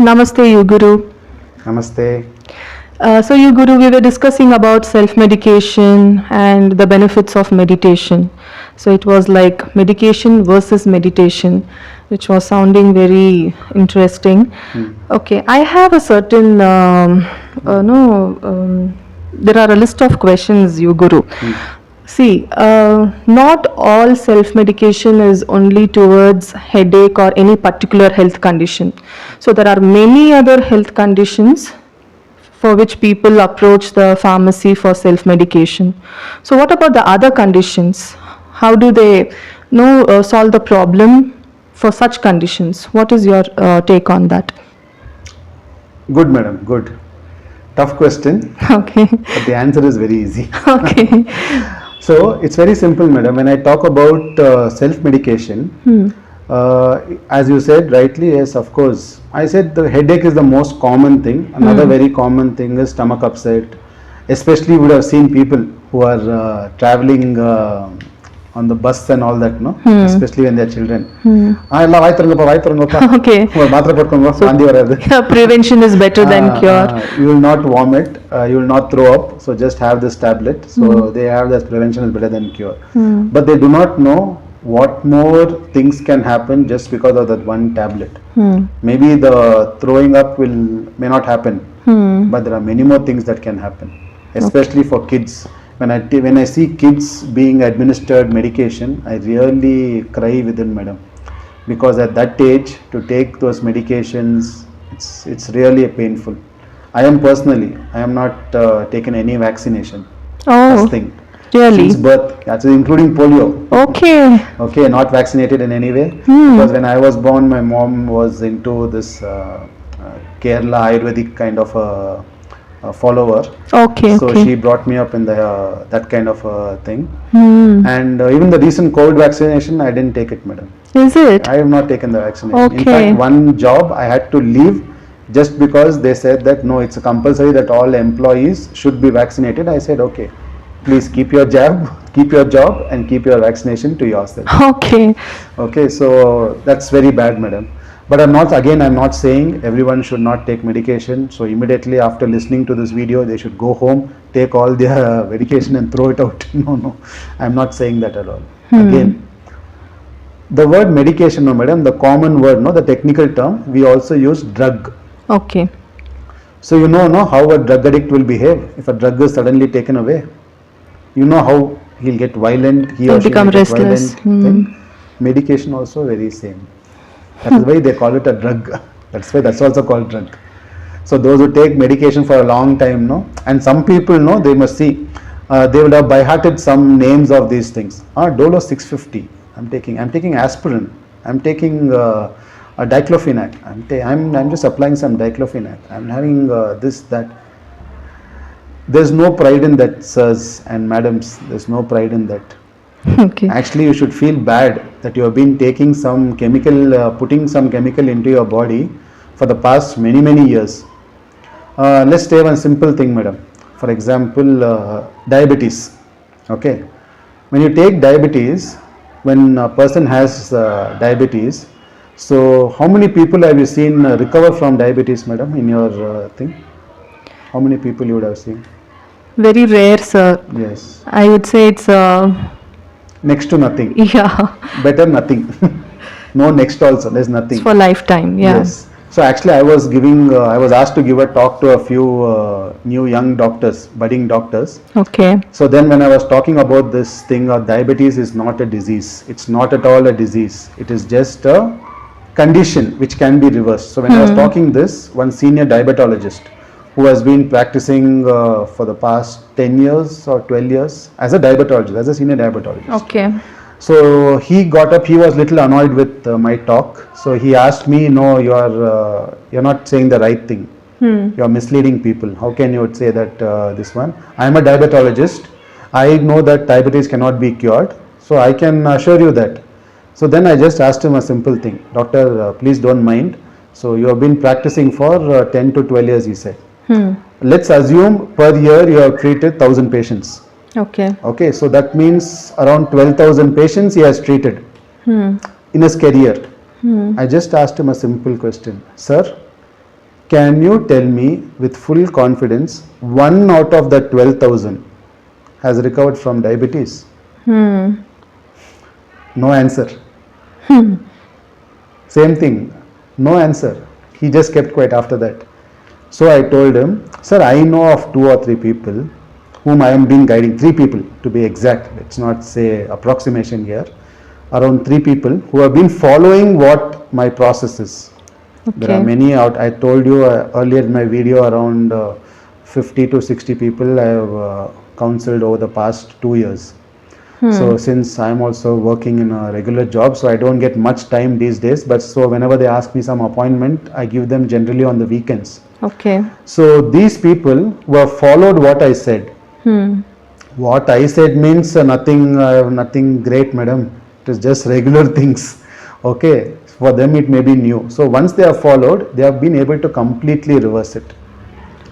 Namaste, Yuguru. Namaste. So, Yuguru, we were discussing about self-medication and the benefits of meditation. So, it was like medication versus meditation, which was sounding very interesting. Okay, I have a certain, no, there are a list of questions, Yuguru. See, not all self-medication is only towards headache or any particular health condition. So there are many other health conditions for which people approach the pharmacy for self-medication. So what about the other conditions? How do they solve the problem for such conditions? What is your take on that? Good, madam. Good. Tough question, Okay. but the answer is very easy. Okay. So it's very simple, madam. When I talk about self-medication, as you said rightly, yes, of course. I said the headache is the most common thing. Another very common thing is stomach upset. Especially, you would have seen people who are traveling on the bus and all that, no? Especially when they are children. எல்லாம் வாய் திறங்கப்பா Okay. ஒரு மாத்திரை போட்டுக்கோங்க வாந்தி வராது. Prevention is better than cure. You will not vomit, you will not throw up, so just have this tablet. So they have that prevention is better than cure. But they do not know what more things can happen just because of that one tablet. Maybe the throwing up may not happen, but there are many more things that can happen, especially for kids. When I see kids being administered medication, I really cry within, madam, because at that age to take those medications, it's really painful. I am not taken any vaccination. Oh, Thing. really? Since birth, actually including polio. Okay. Not vaccinated in any way. Because when I was born, my mom was into this Kerala Ayurvedic kind of a follower. Okay. So Okay. she brought me up in the that kind of thing. And even the recent COVID vaccination, I didn't take it, madam. Is it? I have not taken the vaccination. In Okay. fact, one job I had to leave just because they said that no, it's compulsory that all employees should be vaccinated. I said, okay, please keep your job and keep your vaccination to yourself. Okay. Okay, so that's very bad, madam. But I'm not saying everyone should not take medication. So immediately after listening to this video, they should go home, take all their medication and throw it out. No, I'm not saying that at all. Again, the word medication, no, madam, the common word, no, the technical term, we also use drug. Okay. So you know how a drug addict will behave if a drug is suddenly taken away. You know how he'll get violent, he or He'll she become will get restless. violent. Then medication also very same. That is why they call it a drug. That's also called drug. So those who take medication for a long time, no, and some people, no, they must see, they would have by-hearted some names of these things. Dolo 650. I'm taking aspirin. I'm taking a diclofenac. I'm just applying some diclofenac. I'm having this, that. There's no pride in that, sirs and madams. There's no pride in that. Okay. Actually, you should feel bad that you have been taking some chemical, putting some chemical into your body for the past many years. Let's take one simple thing, madam. For example, diabetes. Okay. When you take diabetes, when a person has diabetes, so how many people have you seen recover from diabetes, madam, in your thing? How many people you would have seen? Very rare, sir. Yes. I would say it's Next to nothing. yeah. Better nothing. No, next also. There's nothing. It's for lifetime. Yeah. Yes. So actually, I was asked to give a talk to a few new young doctors, budding doctors. Okay. So then when I was talking about this thing of diabetes is not a disease. It's not at all a disease. It is just a condition which can be reversed. So when I was talking this, one senior diabetologist who has been practicing for the past 10 years or 12 years as a diabetologist, as a senior diabetologist. Okay. So he got up, he was little annoyed with my talk. So he asked me, no, you're not saying the right thing. You're misleading people. How can you say that this one? I'm a diabetologist. I know that diabetes cannot be cured. So I can assure you that. So then I just asked him a simple thing. Doctor, please don't mind. So you have been practicing for 10 to 12 years, he said. Let's assume per year you have treated 1,000 patients. Okay. Okay, so that means around 12,000 patients he has treated in his career. I just asked him a simple question. Sir, Can you tell me with full confidence, 1 out of the 12,000 has recovered from diabetes? No answer. Same thing, no answer. He just kept quiet after that. So I told him, sir, I know of 2 or 3 people whom I am being guiding, 3 people to be exact, let's not say approximation here, around 3 people who have been following what my process is. There are Okay. many out, I told you earlier in my video, around 50 to 60 people I have counseled over the past 2 years. So since I'm also working in a regular job, so I don't get much time these days, but so whenever they ask me some appointment, I give them generally on the weekends. Okay. So these people who have followed what I said. What I said means nothing great, madam. It is just regular things. Okay, for them it may be new. So once they have followed, they have been able to completely reverse it.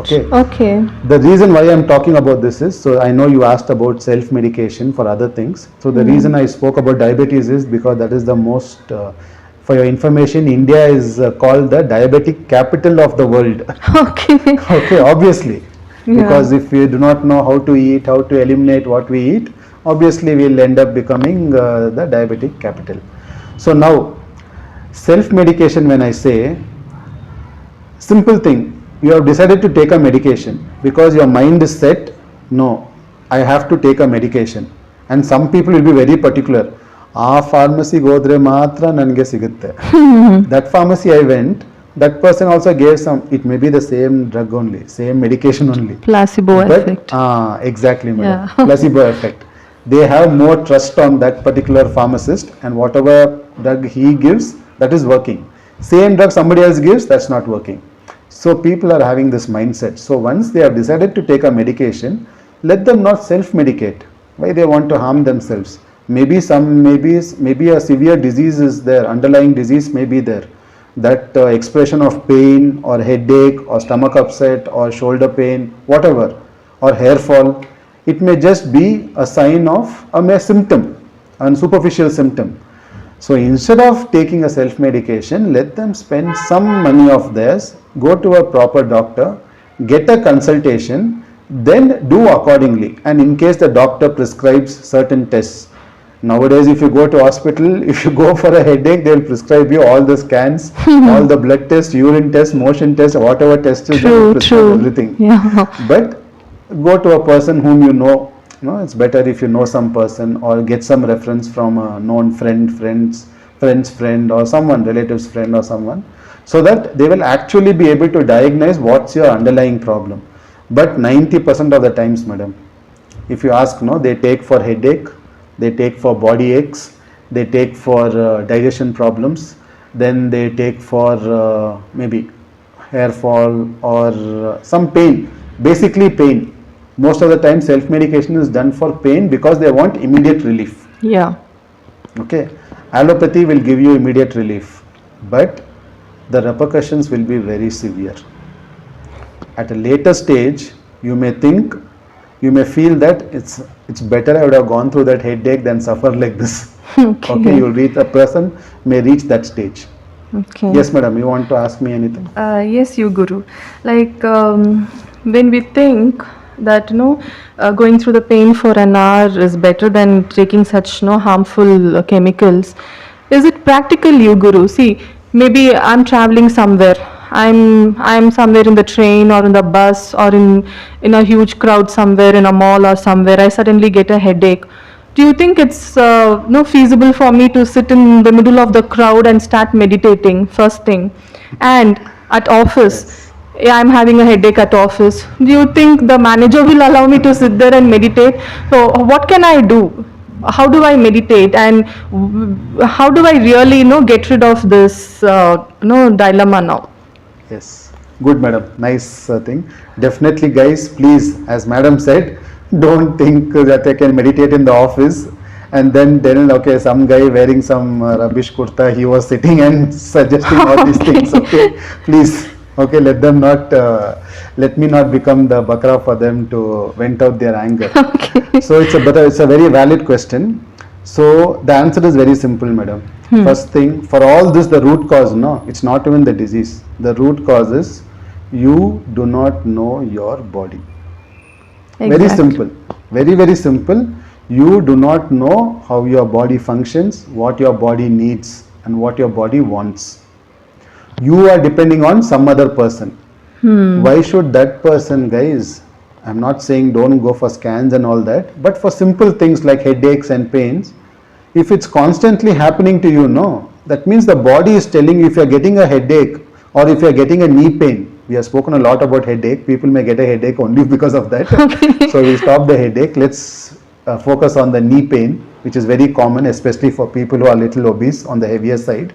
Okay. Okay. The reason why I am talking about this is, so I know you asked about self-medication for other things. So the reason I spoke about diabetes is because that is the most, for your information, India is called the diabetic capital of the world. Okay. Okay, obviously. Yeah. Because if we do not know how to eat, how to eliminate what we eat, obviously we'll end up becoming the diabetic capital. So now, self-medication, when I say, simple thing, you have decided to take a medication because your mind is set, no, I have to take a medication. And some people will be very particular. ಆ ಫಾರ್ಮಸಿಗೆ ಹೋದ್ರೆ ಮಾತ್ರ ನನಗೆ ಸಿಗುತ್ತೆ. That pharmacy I went, that person also gave some, it may be the same drug only, same medication only. Placebo But, effect. exactly, madam. Yeah. Placebo effect. They have more trust on that particular pharmacist, and whatever drug he gives, that is working. Same drug somebody else gives, that's not working. So people are having this mindset. So once they have decided to take a medication, let them not self-medicate. Why they want to harm themselves? Maybe a severe disease is there, underlying disease may be there. That expression of pain or headache or stomach upset or shoulder pain, whatever, or hair fall, it may just be a sign of a mere symptom, a superficial symptom. So instead of taking a self-medication, let them spend some money of theirs, go to a proper doctor, get a consultation, then do accordingly. And in case the doctor prescribes certain tests, nowadays if you go to hospital, if you go for a headache, they will prescribe you all the scans, all the blood tests, urine tests, motion tests, whatever test is, they will prescribe everything. Yeah. But go to a person whom you know. No, it's better if you know some person or get some reference from a known friend's friend or someone, relative's friend or someone, so that they will actually be able to diagnose what's your underlying problem. But 90% of the times, madam, if you ask, no, they take for headache, they take for body aches, they take for digestion problems, then they take for maybe hair fall or some pain, basically pain. Most of the time self-medication is done for pain because they want immediate relief. Yeah. Okay, allopathy will give you immediate relief, but the repercussions will be very severe. At a later stage, you may think, you may feel that it's better I would have gone through that headache than suffer like this. Okay, you will reach, a person may reach that stage. Okay. Yes, madam, you want to ask me anything? Yes, you Guru. Like when we think that going through the pain for an hour is better than taking such harmful chemicals, is it practical, you Guru? See, maybe I'm traveling somewhere. I'm somewhere in the train or in the bus or in a huge crowd somewhere in a mall or somewhere. I suddenly get a headache. Do you think it's feasible for me to sit in the middle of the crowd and start meditating first thing? And at office, yeah, I'm having a headache at office. Do you think the manager will allow me to sit there and meditate? So what can I do? How do I meditate, and how do I really get rid of this dilemma now? Yes, good, madam, nice thing. Definitely, guys, please, as madam said, don't think that I can meditate in the office and then okay, some guy wearing some rubbish kurta, he was sitting and suggesting all these things. Okay, please, okay, let me not become the bakra for them to vent out their anger. Okay. So it's a very valid question. So the answer is very simple, madam. First thing, for all this, the root cause, no, it's not even the disease. The root cause is You do not know your body. Very Exactly. simple. Very, very simple. You do not know how your body functions, what your body needs, and what your body wants. You are depending on some other person. Why should that person, guys? I'm not saying don't go for scans and all that, but for simple things like headaches and pains, if it's constantly happening to you, no, that means the body is telling you if you're getting a headache or if you're getting a knee pain. We have spoken a lot about headache. People may get a headache only because of that. So we'll stop the headache. Let's focus on the knee pain, which is very common, especially for people who are little obese on the heavier side.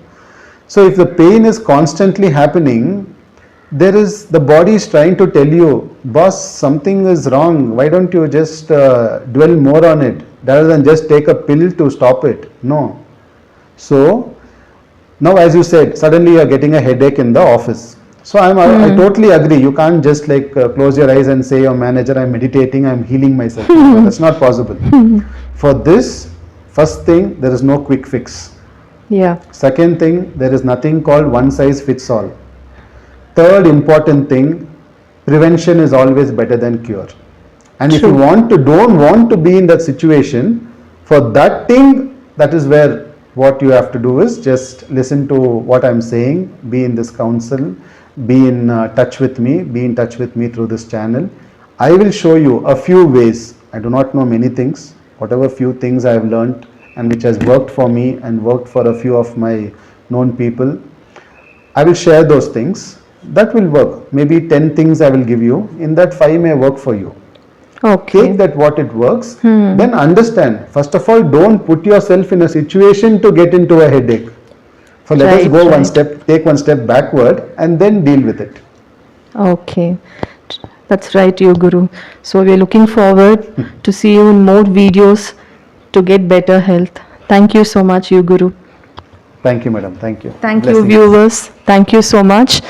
So if the pain is constantly happening, there is the body is trying to tell you, boss, something is wrong. Why don't you just dwell more on it rather than just take a pill to stop it? No. So now, as you said, suddenly you are getting a headache in the office. So I totally agree. You can't just like close your eyes and say, your manager, I'm meditating, I'm healing myself. No, that's not possible. For this, first thing, there is no quick fix. Yeah. Second thing, there is nothing called one size fits all. Third important thing, prevention is always better than cure. And if you don't want to be in that situation, for that thing, that is where what you have to do is just listen to what I'm saying, be in this council, be in touch with me, be in touch with me through this channel. I will show you a few ways. I do not know many things. Whatever few things I have learnt and which has worked for me and worked for a few of my known people, I will share those things. That will work. Maybe 10 things I will give you. In that 5 may work for you. Okay. Take that what it works. Then understand. First of all, don't put yourself in a situation to get into a headache. So let us Right, go one right. step, take one step backward and then deal with it. Okay. That's right, you Guru. So we are looking forward to see you in more videos to get better health. Thank you so much, you Guru. Thank you, madam. Thank you. Thank you, Blessings. viewers. Thank you so much.